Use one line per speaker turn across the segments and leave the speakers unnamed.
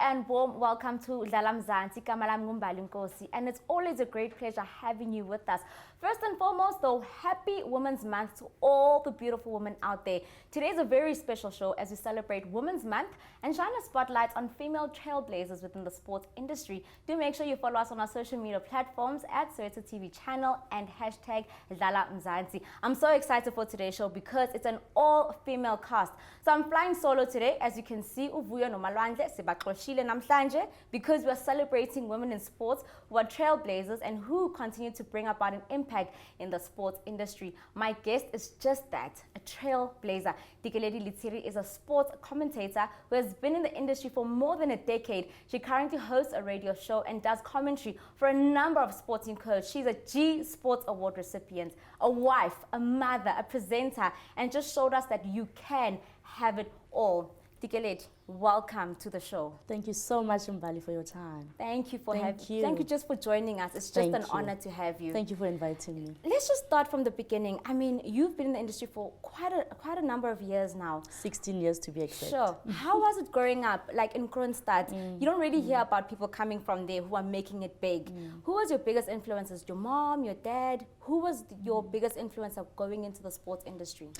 and warm welcome to Dlala Mzansi, Mbali, and it's always a great pleasure having you with us. First and foremost, though, happy Women's Month to all the beautiful women out there. Today is a very special show as we celebrate Women's Month and shine a spotlight on female trailblazers within the sports industry. Do make sure you follow us on our social media platforms at Soweto TV channel and hashtag Dlala Mzansi. I'm so excited for today's show because it's an all-female cast. So I'm flying solo today, as you can see, Vuyo no Malwandla, namhlanje, because we're celebrating women in sports who are trailblazers and who continue to bring about an impact in the sports industry. My guest is just that, a trailblazer. Dikeledi Letsiri is a sports commentator who has been in the industry for more than a decade. She currently hosts a radio show and does commentary for a number of sporting codes. She's a G Sports Award recipient, a wife, a mother, a presenter, and just showed us that you can have it all. Dikeledi, welcome to the show.
Thank you so much, Mbali, for your time.
Thank you for
Thank you.
Thank you just for joining us. It's just an honor to have you.
Thank you for inviting me.
Let's just start from the beginning. I mean, you've been in the industry for quite a number of years now.
16 years to be exact.
Sure. How was it growing up, like in Kroonstad? You don't really hear about people coming from there who are making it big. Who was your biggest influences? Your mom, your dad? Who was your biggest influencer going into the sports industry?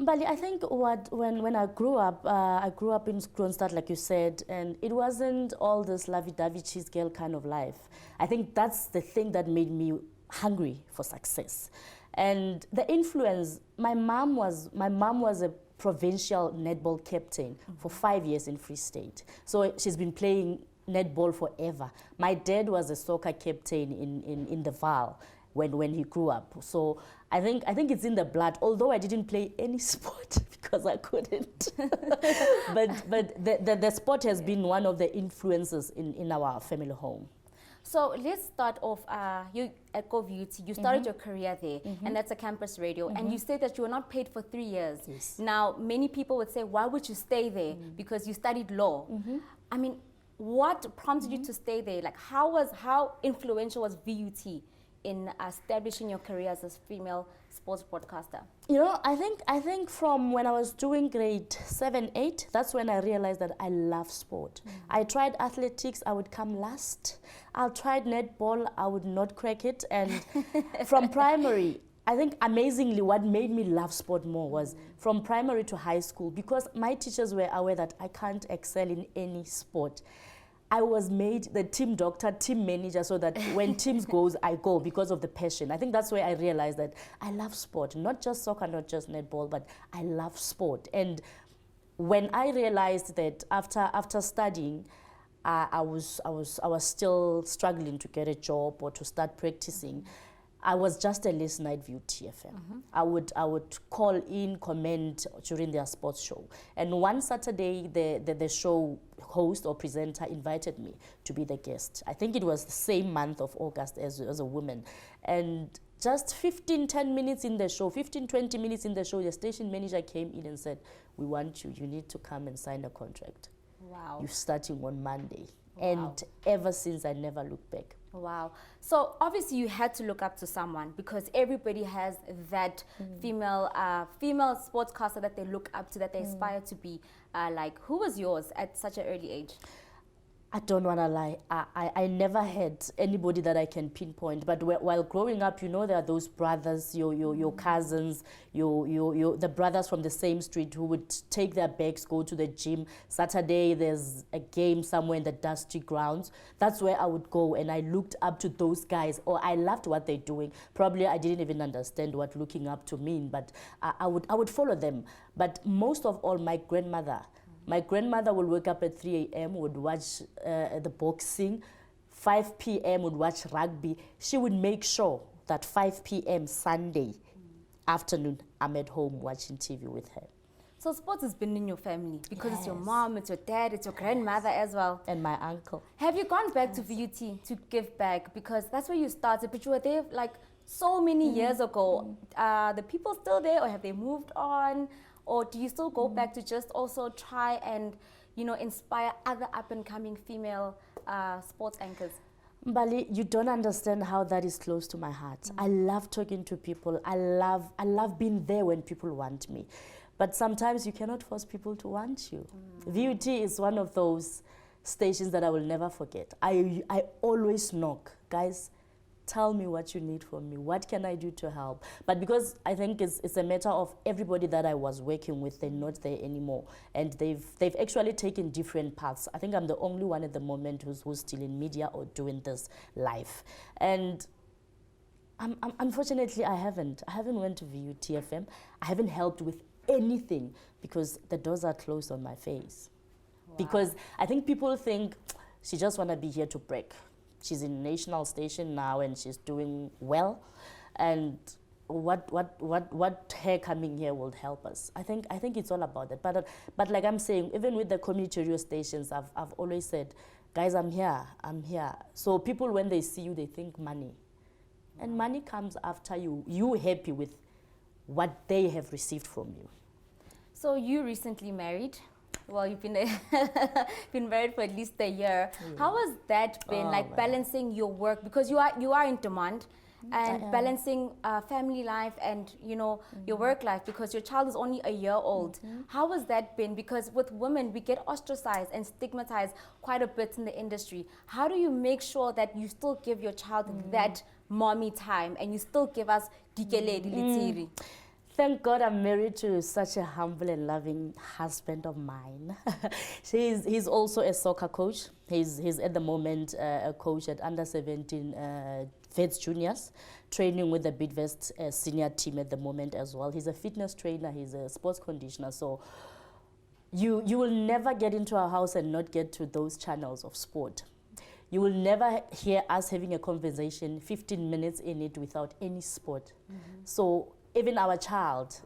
Mbali, I think when I grew up in Kroonstad, like you said, and it wasn't all this lovey-dovey cheese girl kind of life. I think that's the thing that made me hungry for success. And the influence, my mom was a provincial netball captain for 5 years in Free State. So she's been playing netball forever. My dad was a soccer captain in the Val when he grew up. So I think it's in the blood, although I didn't play any sport because I couldn't. but the sport has been one of the influences in our family home.
So let's start off, you at GoVUT, you started your career there, and that's a campus radio, and you said that you were not paid for 3 years.
Yes.
Now, many people would say, why would you stay there? Because you studied law. I mean, what prompted you to stay there? Like, how influential was VUT in establishing your career as a female sports broadcaster?
You know, I think from when I was doing grade 7, 8, that's when I realized that I love sport. I tried athletics, I would come last. I tried netball, I would not crack it. And from primary, I think amazingly what made me love sport more was from primary to high school, because my teachers were aware that I can't excel in any sport. I was made the team doctor, team manager, so that when teams goes, I go because of the passion. I think that's where I realized that I love sport, not just soccer, not just netball, but I love sport. And when I realized that after studying, I was still struggling to get a job or to start practicing. I was just a listener at VUT FM. I would call in, comment during their sports show. And one Saturday, the show host or presenter invited me to be the guest. I think it was the same month of August as a woman. And just 10 minutes in the show, 20 minutes in the show, the station manager came in and said, "We want you. You need to come and sign a contract.
Wow.
You're starting on Monday."
Wow.
And ever since, I never looked back.
Wow. So obviously you had to look up to someone, because everybody has that female sportscaster that they look up to, that they aspire to be like. Who was yours at such an early age?
I don't want to lie. I never had anybody that I can pinpoint. But while growing up, you know, there are those brothers, your cousins, the brothers from the same street who would take their bags, go to the gym. Saturday, there's a game somewhere in the dusty grounds. That's where I would go, and I looked up to those guys, or I loved what they're doing. Probably I didn't even understand what looking up to mean, but I would follow them. But most of all, my grandmother. My grandmother would wake up at 3 a.m., would watch the boxing. 5 p.m. would watch rugby. She would make sure that 5 p.m. Sunday afternoon, I'm at home watching TV with her.
So sports has been in your family, because it's your mom, it's your dad, it's your grandmother as well.
And my uncle.
Have you gone back to VUT to give back? Because that's where you started, but you were there like so many years ago. Are the people still there, or have they moved on? Or do you still go back to just also try and, you know, inspire other up-and-coming female sports anchors?
Mbali, you don't understand how that is close to my heart. I love talking to people. I love being there when people want me. But sometimes you cannot force people to want you. VUT is one of those stations that I will never forget. I always knock, guys, tell me what you need from me. What can I do to help? But because I think it's a matter of everybody that I was working with, they're not there anymore. And they've actually taken different paths. I think I'm the only one at the moment who's still in media or doing this live. And unfortunately, I haven't went to Vuyo TFM. I haven't helped with anything because the doors are closed on my face. Wow. Because I think people think she just want to be here to break. She's in national station now and she's doing well, and what her coming here will help us. I think it's all about that. But like I'm saying, even with the community radio stations, I've always said, guys, I'm here. So people, when they see you, they think money, and money comes after you happy with what they have received from you.
So you recently married. Well, you've been been married for at least a year. Yeah. How has that been, balancing your work, because you are in demand, and balancing family life and your work life, because your child is only a year old. How has that been? Because with women, we get ostracized and stigmatized quite a bit in the industry. How do you make sure that you still give your child that mommy time and you still give us Dikeledi, Letsiri?
Thank God I'm married to such a humble and loving husband of mine. He's also a soccer coach. He's at the moment a coach at under-17 Vets Juniors, training with the Bidvest senior team at the moment as well. He's a fitness trainer. He's a sports conditioner. So you will never get into our house and not get to those channels of sport. You will never hear us having a conversation 15 minutes in it without any sport. So even our child,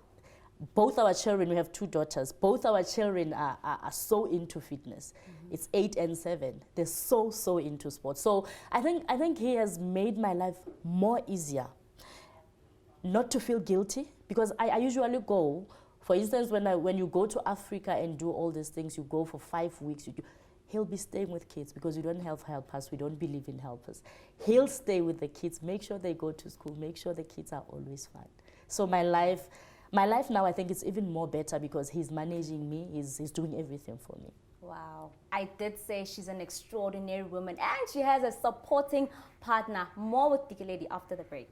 both our children, we have 2 daughters, both our children are so into fitness. It's 8 and 7. They're so into sports. So I think he has made my life more easier. Not to feel guilty, because I usually go, for instance, when you go to Africa and do all these things, you go for 5 weeks, he'll be staying with kids because we don't have helpers. We don't believe in helpers. He'll stay with the kids, make sure they go to school, make sure the kids are always fine. So my life now, I think it's even more better because he's managing me. He's doing everything for me.
Wow. I did say she's an extraordinary woman, and she has a supporting partner. More with Dikeledi after the break.